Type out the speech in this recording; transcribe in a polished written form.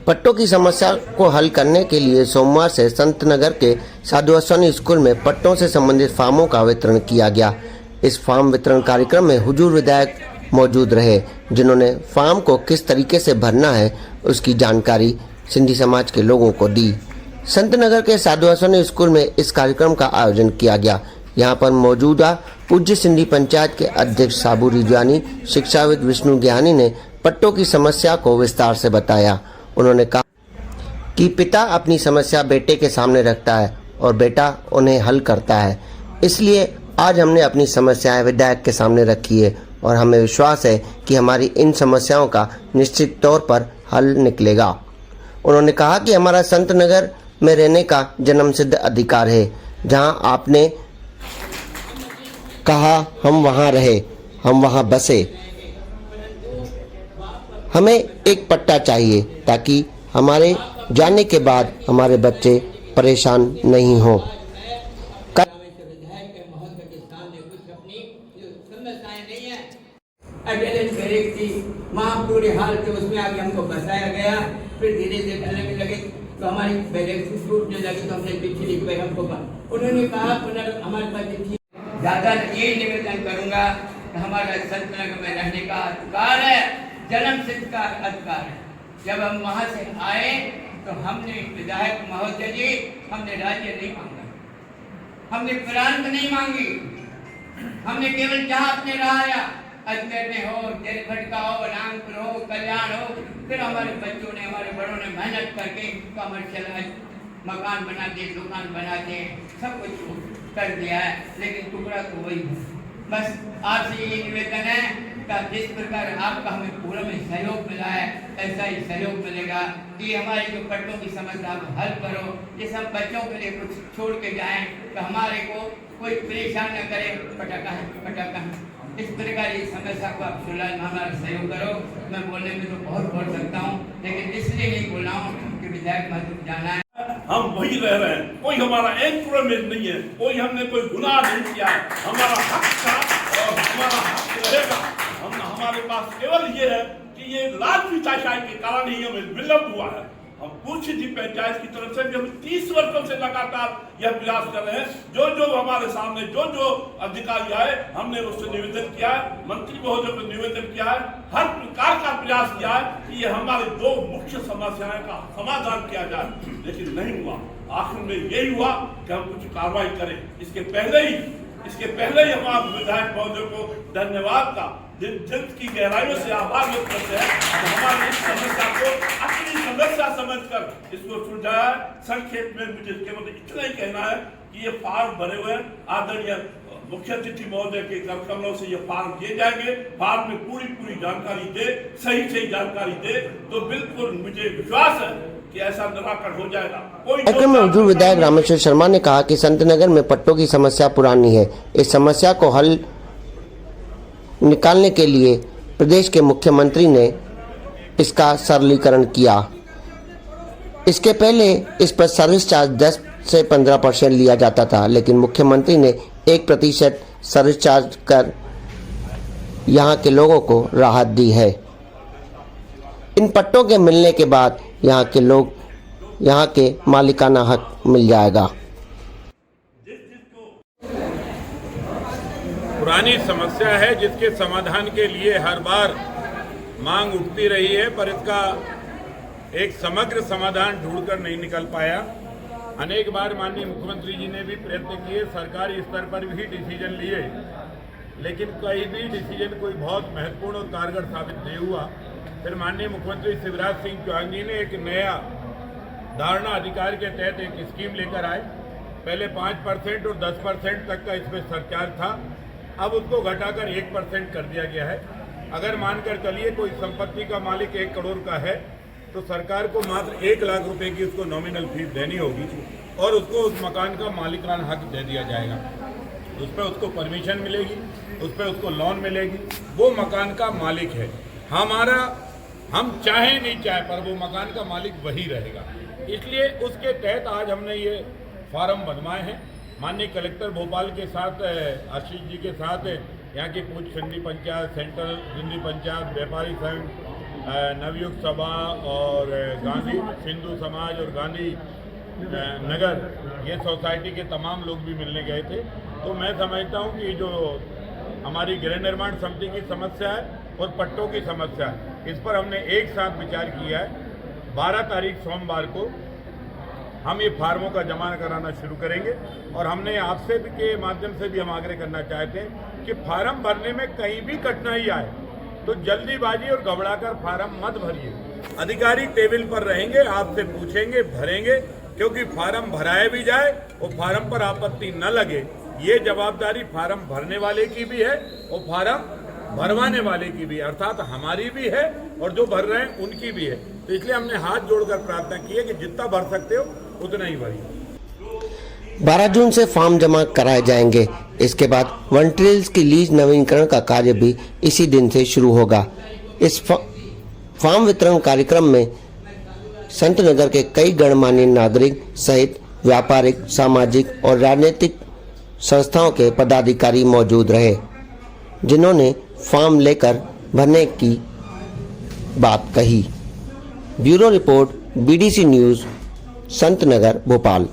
पट्टों की समस्या को हल करने के लिए सोमवार से संतनगर के साधु अश्वनी स्कूल में पट्टों से संबंधित फार्मों का वितरण किया गया। इस फार्म वितरण कार्यक्रम में हुजूर विधायक मौजूद रहे, जिन्होंने फार्म को किस तरीके से भरना है उसकी जानकारी सिंधी समाज के लोगों को दी। संतनगर के साधु अश्वनी स्कूल में इस कार्यक्रम का आयोजन किया गया। यहाँ पर मौजूदा पूज्य सिंधी पंचायत के अध्यक्ष साबू रिजवानी, शिक्षाविद विष्णु ज्ञानी ने पट्टों की समस्या को विस्तार से बताया। उन्होंने कहा कि पिता अपनी समस्या बेटे के सामने रखता है और बेटा उन्हें हल करता है, इसलिए आज हमने अपनी समस्याएं विधायक के सामने रखी है और हमें विश्वास है कि हमारी इन समस्याओं का निश्चित तौर पर हल निकलेगा। उन्होंने कहा कि हमारा संतनगर में रहने का जन्मसिद्ध अधिकार है। जहां आपने कहा हम वहां रहे, हम वहां बसे। हमें एक पट्टा चाहिए ताकि हमारे जाने के बाद हमारे बच्चे परेशान नहीं हों। हाल थे उसमें आगे हमको बसाया गया, फिर धीरे धीरे चलने लगे तो हमारी बैलेंस टूटने लगी तो हमने चिट्ठी लिख पाई हमको। उन्होंने कहा हमारे पास चिट्ठी ज्यादा ये निवेदन करूंगा कि हमारा संतनगर में रहने का अधिकार है, जन्म सिद्ध का अधिकार है। जब हम वहां से आए तो हमने विधायक महोदय जी, हमने राज्य नहीं मांगा, हमने प्रांत नहीं मांगी, हमने केवल जहां अपने रहा अजमेर में हो, देलखटका हो, नागपुर हो, कल्याण हो, फिर हमारे बच्चों ने, हमारे बड़ों ने मेहनत करके कमर्शियल मकान बना दिए, दुकान बना दिए, सब कुछ कर दिया है, लेकिन टुकड़ा तो वही है। बस आपसे ये निवेदन है कि जिस प्रकार आपका हमें पूरा में सहयोग मिला है, ऐसा ही सहयोग मिलेगा कि हमारे जो पट्टों की समस्या आप हल करो। ये सब बच्चों के लिए कुछ छोड़ के जाएं तो हमारे को कोई परेशान न करे, पटाखा है। इस प्रकार की समस्या को आप सुलझाने में हमारा सहयोग करो। मैं बोलने में तो बहुत बोल सकता हूँ, लेकिन इसलिए नहीं बोल रहा हूँ कि विधायक महत्व जाना है। हम वही रह रहे हैं, कोई हमारा एंक्रोचमेंट नहीं है, कोई हमने कोई गुनाह नहीं किया है। हमारा हक था और हमारा हक रहेगा। हमारे पास केवल ये है कि ये लालफिताशाही के कारण ही हमें विलंब हुआ है। हम पूछी थी पंचायत की तरफ से, हम 30 वर्षों से लगातार यह प्रयास कर रहे हैं। जो हमारे सामने जो अधिकारी आए, हमने उससे निवेदन किया है, मंत्री महोदय को निवेदन किया है, हर प्रकार का प्रयास किया है कि ये हमारे दो मुख्य समस्याएं का समाधान किया जाए, लेकिन नहीं हुआ। आखिर में यही हुआ कि हम कुछ कार्रवाई करें। इसके पहले ही हमारे विधायक महोदय को धन्यवाद का दिल की गहराइयों से आभार व्यक्त करते हैं कि हमारी इस समस्या को अपनी समस्या समझकर इसको सुलझाया। संक्षेप में मुझे केवल इतना ही कहना है कि ये फार्म भरे हुए हैं, आदरणीय मुख्य अतिथि महोदय के कर कमलों से ये फार्म दिए जाएंगे। फार्म में पूरी जानकारी दे, सही जानकारी दे, तो बिल्कुल मुझे विश्वास है कि ऐसा निराकरण हो जाएगा। कार्यक्रम में हुजूर विधायक रामेश्वर शर्मा ने कहा कि संतनगर में पट्टों की समस्या पुरानी है। इस समस्या को हल निकालने के लिए प्रदेश के मुख्यमंत्री ने इसका सरलीकरण किया। इसके पहले इस पर सर्विस चार्ज 10 से 15% लिया जाता था, लेकिन मुख्यमंत्री ने 1% सर्विस चार्ज कर यहाँ के लोगों को राहत दी है। इन पट्टों के मिलने के बाद यहाँ के मालिकाना हक मिल जाएगा। पुरानी समस्या है जिसके समाधान के लिए हर बार मांग उठती रही है, पर इसका एक समग्र समाधान ढूंढकर नहीं निकल पाया। अनेक बार माननीय मुख्यमंत्री जी ने भी प्रयत्न किए, सरकारी स्तर पर भी डिसीजन लिए, लेकिन कोई भी डिसीजन कोई बहुत महत्वपूर्ण और कारगर साबित नहीं हुआ। फिर माननीय मुख्यमंत्री शिवराज सिंह चौहान जी ने एक नया धारणा अधिकार के तहत एक स्कीम लेकर आए। पहले 5% और 10% तक का इसमें सरचार्ज था, अब उसको घटाकर 1% कर दिया गया है। अगर मानकर चलिए कोई संपत्ति का मालिक 1 करोड़ का है तो सरकार को मात्र 1 लाख रुपए की उसको नॉमिनल फीस देनी होगी और उसको उस मकान का मालिकाना हक दे दिया जाएगा। उस पर उसको परमिशन मिलेगी, उस पर उसको लोन मिलेगी, वो मकान का मालिक है। हम चाहे नहीं चाहे पर वो मकान का मालिक वही रहेगा। इसलिए उसके तहत आज हमने ये फार्म बनवाए हैं। माननीय कलेक्टर भोपाल के साथ आशीष जी के साथ यहाँ की पूछ सिंधी पंचायत, सेंट्रल सिंधी पंचायत, व्यापारी संघ, नवयुग सभा और गांधी हिंदू समाज और गांधी नगर ये सोसाइटी के तमाम लोग भी मिलने गए थे। तो मैं समझता हूं कि जो हमारी गृह निर्माण समिति की समस्या है और पट्टों की समस्या है, इस पर हमने एक साथ विचार किया है। 12 तारीख सोमवार को हम ये फार्मों का जमा कराना शुरू करेंगे और हमने आपसे भी के माध्यम से भी हम आग्रह करना चाहते हैं कि फार्म भरने में कहीं भी कठिनाई आए तो जल्दीबाजी और घबराकर फार्म मत भरिए। अधिकारी टेबल पर रहेंगे, आपसे पूछेंगे, भरेंगे, क्योंकि फार्म भराया भी जाए और फार्म पर आपत्ति न लगे, ये जवाबदारी फार्म भरने वाले की भी है और फार्म भरवाने वाले की भी है, अर्थात हमारी भी है और जो भर रहे हैं उनकी भी है। तो इसलिए हमने हाथ जोड़कर प्रार्थना की है कि जितना भर सकते हो उतना ही भरिए। 12 जून से फॉर्म जमा कराए जाएंगे। इसके बाद वनट्रेल्स की लीज नवीनीकरण का कार्य भी इसी दिन से शुरू होगा। इस फॉर्म वितरण कार्यक्रम में संत नगर के कई गणमान्य नागरिक सहित व्यापारिक, सामाजिक और राजनीतिक संस्थाओं के पदाधिकारी मौजूद रहे, जिन्होंने फॉर्म लेकर भरने की बात कही। Bureau report, BDC news, Sant Nagar, Bhopal.